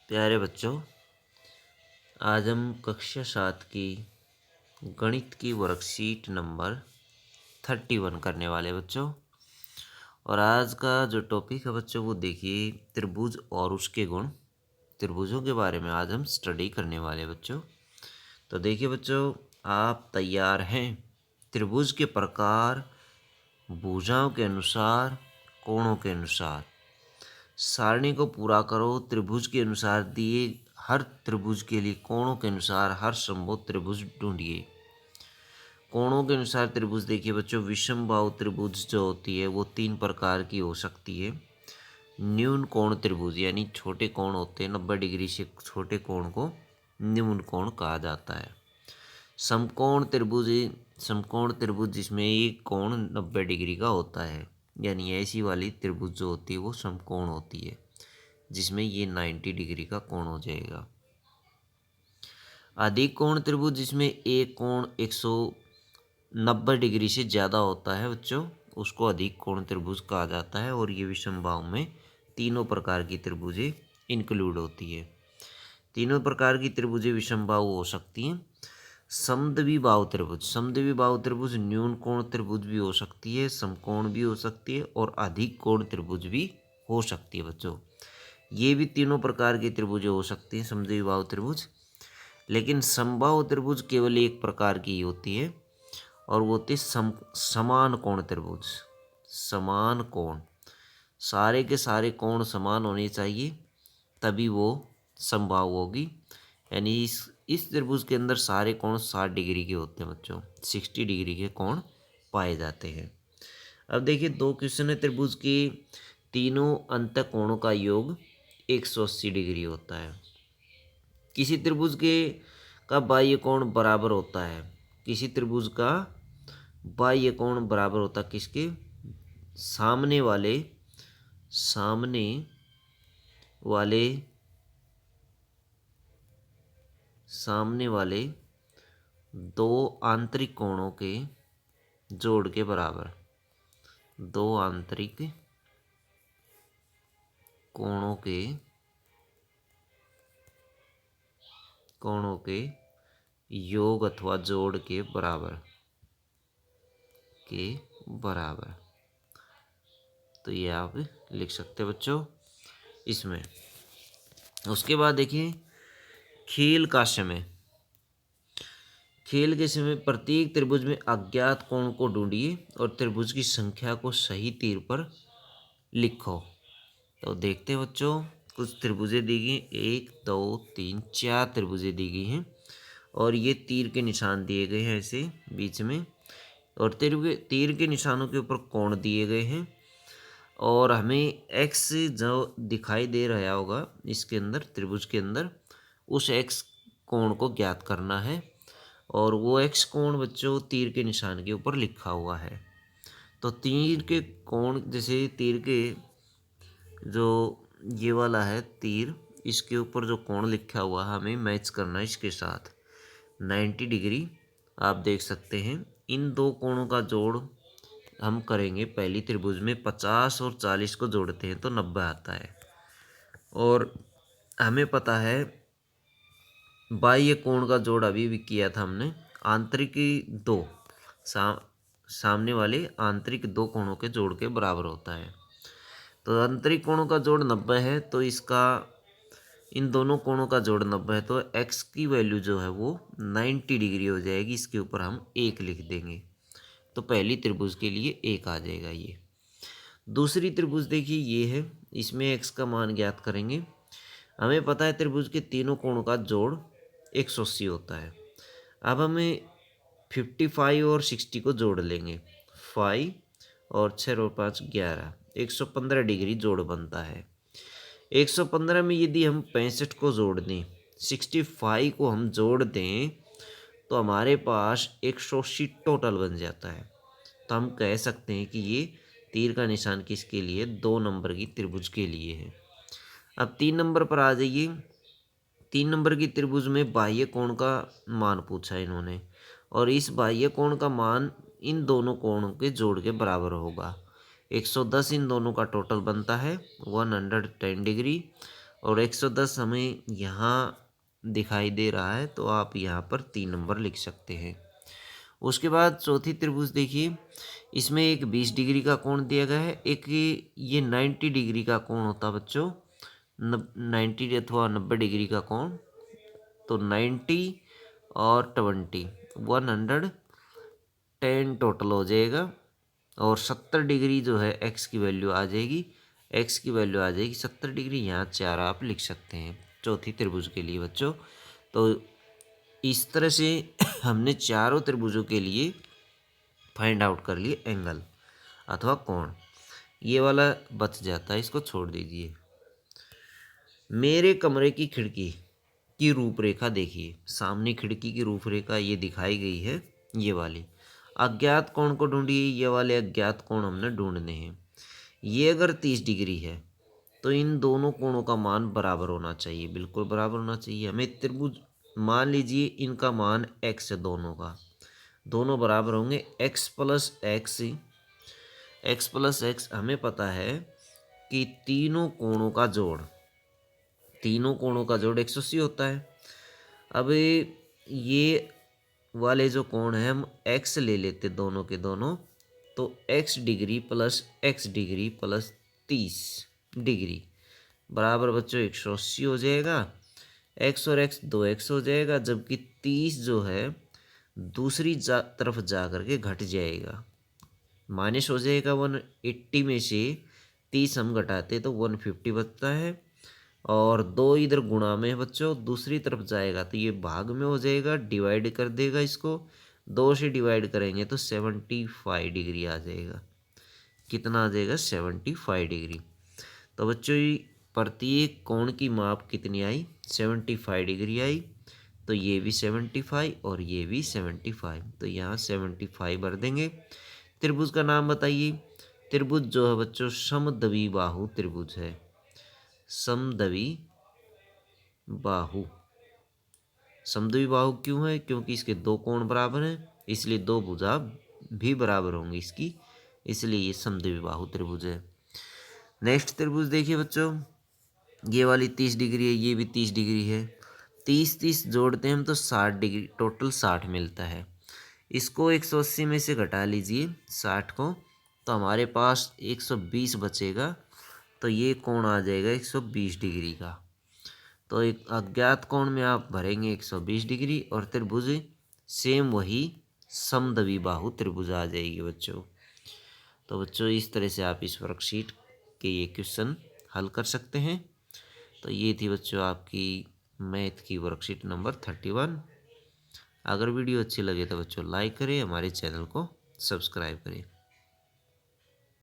प्यारे बच्चों, आज हम कक्षा 7 की गणित की वर्कशीट नंबर 31 करने वाले बच्चों। और आज का जो टॉपिक है बच्चों वो देखिए त्रिभुज और उसके गुण। त्रिभुजों के बारे में आज हम स्टडी करने वाले बच्चों। तो देखिए बच्चों, आप तैयार हैं? त्रिभुज के प्रकार, भुजाओं के अनुसार, कोणों के अनुसार सारणी को पूरा करो। त्रिभुज के अनुसार दिए हर त्रिभुज के लिए कोणों के अनुसार हर संभव त्रिभुज ढूंढिए। कोणों के अनुसार त्रिभुज देखिए बच्चों, विषमबाहु त्रिभुज जो होती है वो 3 प्रकार की हो सकती है। न्यून कोण त्रिभुज यानी छोटे कोण होते हैं, 90 डिग्री से छोटे कोण को न्यून कोण कहा जाता है। समकोण त्रिभुज, समकोण त्रिभुज जिसमें एक कोण 90 डिग्री का होता है, यानी ऐसी वाली त्रिभुज जो होती है वो समकोण होती है, जिसमें ये 90 डिग्री का कोण हो जाएगा। अधिक कोण त्रिभुज जिसमें एक कोण 190 डिग्री से ज़्यादा होता है बच्चों, उसको अधिक कोण त्रिभुज कहा जाता है। और ये विषमबाहु में तीनों प्रकार की त्रिभुजें इंक्लूड होती है। तीनों प्रकार की त्रिभुजें विषमबाहु हो सकती हैं। समद्विबाहु त्रिभुज, समद्विबाहु त्रिभुज न्यून कोण त्रिभुज भी हो सकती है, समकोण भी हो सकती है और अधिक कोण त्रिभुज भी हो सकती है बच्चों। ये भी तीनों प्रकार की त्रिभुजें हो सकती हैं समद्विबाहु त्रिभुज। लेकिन समबाहु त्रिभुज केवल एक प्रकार की होती है और वो होती है समान कोण त्रिभुज। समान कोण, सारे के सारे कोण समान होने चाहिए तभी वो समबाहु होगी। यानी इस त्रिभुज के अंदर सारे कोण 60 डिग्री के होते हैं बच्चों, 60 डिग्री के कोण पाए जाते हैं। अब देखिए दो क्वेश्चन है। त्रिभुज के तीनों अंत कोणों का योग 180 डिग्री होता है। किसी त्रिभुज के का बाह्य कोण बराबर होता है, किसी त्रिभुज का बाह्य कोण बराबर होता है किसके? सामने वाले सामने वाले दो आंतरिक कोणों के जोड़ के बराबर। दो आंतरिक कोणों के योग अथवा जोड़ के बराबर। तो ये आप लिख सकते हैं बच्चों इसमें। उसके बाद देखिए खेल का समय। खेल के समय प्रत्येक त्रिभुज में अज्ञात कोण को ढूंढिए और त्रिभुज की संख्या को सही तीर पर लिखो। तो देखते हैं बच्चों, कुछ त्रिभुजें दी गई, 1 2 3 4 त्रिभुजें दी गई हैं और ये तीर के निशान दिए गए हैं ऐसे बीच में, और तीर के निशानों के ऊपर कोण दिए गए हैं। और हमें एक्स जो दिखाई दे रहा होगा इसके अंदर, त्रिभुज के अंदर, उस एक्स कोण को ज्ञात करना है। और वो एक्स कोण बच्चों तीर के निशान के ऊपर लिखा हुआ है। तो तीर के कोण, जैसे तीर के जो ये वाला है तीर, इसके ऊपर जो कोण लिखा हुआ है हमें मैच करना है इसके साथ 90 डिग्री। आप देख सकते हैं इन दो कोणों का जोड़ हम करेंगे। पहली त्रिभुज में 50 और 40 को जोड़ते हैं तो 90 आता है। और हमें पता है बाह्य कोण का जोड़ अभी भी किया था हमने, आंतरिक दो सामने वाले आंतरिक दो कोणों के जोड़ के बराबर होता है। तो आंतरिक कोणों का जोड़ 90 है, तो इसका इन दोनों कोणों का जोड़ 90 है, तो x की वैल्यू जो है वो 90 डिग्री हो जाएगी। इसके ऊपर हम 1 लिख देंगे तो पहली त्रिभुज के लिए 1 आ जाएगा। ये दूसरी त्रिभुज देखिए ये है, इसमें x का मान ज्ञात करेंगे। हमें पता है त्रिभुज के तीनों कोणों का जोड़ 180 होता है। अब हमें 55 और 60 को जोड़ लेंगे, 5 और 6 और 5 11, 115 डिग्री जोड़ बनता है। 115 में यदि हम 65 को जोड़ दें, 65 को हम जोड़ दें तो हमारे पास 180 टोटल बन जाता है। तो हम कह सकते हैं कि ये तीर का निशान किसके लिए? 2 नंबर की त्रिभुज के लिए है। अब 3 नंबर पर आ जाइए। 3 नंबर की त्रिभुज में बाह्य कोण का मान पूछा इन्होंने, और इस बाह्य कोण का मान इन दोनों कोणों के जोड़ के बराबर होगा। 110 इन दोनों का टोटल बनता है 110 डिग्री, और 110 हमें यहाँ दिखाई दे रहा है, तो आप यहाँ पर 3 नंबर लिख सकते हैं। उसके बाद चौथी त्रिभुज देखिए, इसमें एक 20 डिग्री का कोण दिया गया है, एक ये 90 डिग्री का कोण होता है बच्चों, 90 अथवा 90 डिग्री का कोण। तो 90 और 20 110 टोटल हो जाएगा। और 70 डिग्री जो है एक्स की वैल्यू आ जाएगी, एक्स की वैल्यू आ जाएगी 70 डिग्री। यहाँ 4 आप लिख सकते हैं चौथी त्रिभुज के लिए बच्चों। तो इस तरह से हमने चारों त्रिभुजों के लिए फाइंड आउट कर लिए एंगल अथवा कोण। ये वाला बच जाता है, इसको छोड़ दीजिए। मेरे कमरे की खिड़की की रूपरेखा देखिए, सामने खिड़की की रूपरेखा ये दिखाई गई है, ये वाली। अज्ञात कोण को ढूंढिए, ये वाले अज्ञात कोण हमने ढूंढने हैं। ये अगर 30 डिग्री है तो इन दोनों कोणों का मान बराबर होना चाहिए, बिल्कुल बराबर होना चाहिए। हमें त्रिभुज मान लीजिए इनका मान x है, दोनों का, दोनों बराबर होंगे। x प्लस एक्स हमें पता है कि तीनों कोणों का जोड़ 180 होता है। अब ये वाले जो कोण है हम x ले लेते दोनों के दोनों, तो x degree plus x degree plus 30 degree बराबर बच्चों 180 हो जाएगा। x और x 2x हो जाएगा, जबकि 30 जो है दूसरी तरफ जा करके घट जाएगा, माइनस हो जाएगा। 180 में से 30 हम घटाते तो 150 बचता है। और 2 इधर गुणा में है बच्चों, दूसरी तरफ जाएगा तो ये भाग में हो जाएगा, डिवाइड कर देगा इसको। 2 से डिवाइड करेंगे तो 75 डिग्री आ जाएगा। कितना आ जाएगा? 75 डिग्री। तो बच्चों ये प्रत्येक कोण की माप कितनी आई? 75 डिग्री आई। तो ये भी 75 और ये भी 75, तो यहाँ 75 भर देंगे। त्रिभुज का नाम बताइए। त्रिभुज जो है बच्चों समद्वि बाहु त्रिभुज है, समद्वि बाहु। समद्वि बाहु क्यों है? क्योंकि इसके 2 कोण बराबर हैं, इसलिए 2 भुजा भी बराबर होंगी इसकी, इसलिए ये समद्वि बाहु त्रिभुज है। नेक्स्ट त्रिभुज देखिए बच्चों, ये वाली 30 डिग्री है, ये भी 30 डिग्री है। 30 जोड़ते हैं हम तो 60 डिग्री, टोटल 60 मिलता है। इसको 180 में से घटा लीजिए 60 को, तो हमारे पास 120 बचेगा। तो ये कोण आ जाएगा 120 डिग्री का। तो एक अज्ञात कोण में आप भरेंगे 120 डिग्री और त्रिभुज सेम वही समद्वि बाहु त्रिभुज आ जाएगी बच्चों। तो बच्चों इस तरह से आप इस वर्कशीट के ये क्वेश्चन हल कर सकते हैं। तो ये थी बच्चों आपकी मैथ की वर्कशीट नंबर 31। अगर वीडियो अच्छी लगे तो बच्चों लाइक करें, हमारे चैनल को सब्सक्राइब करें।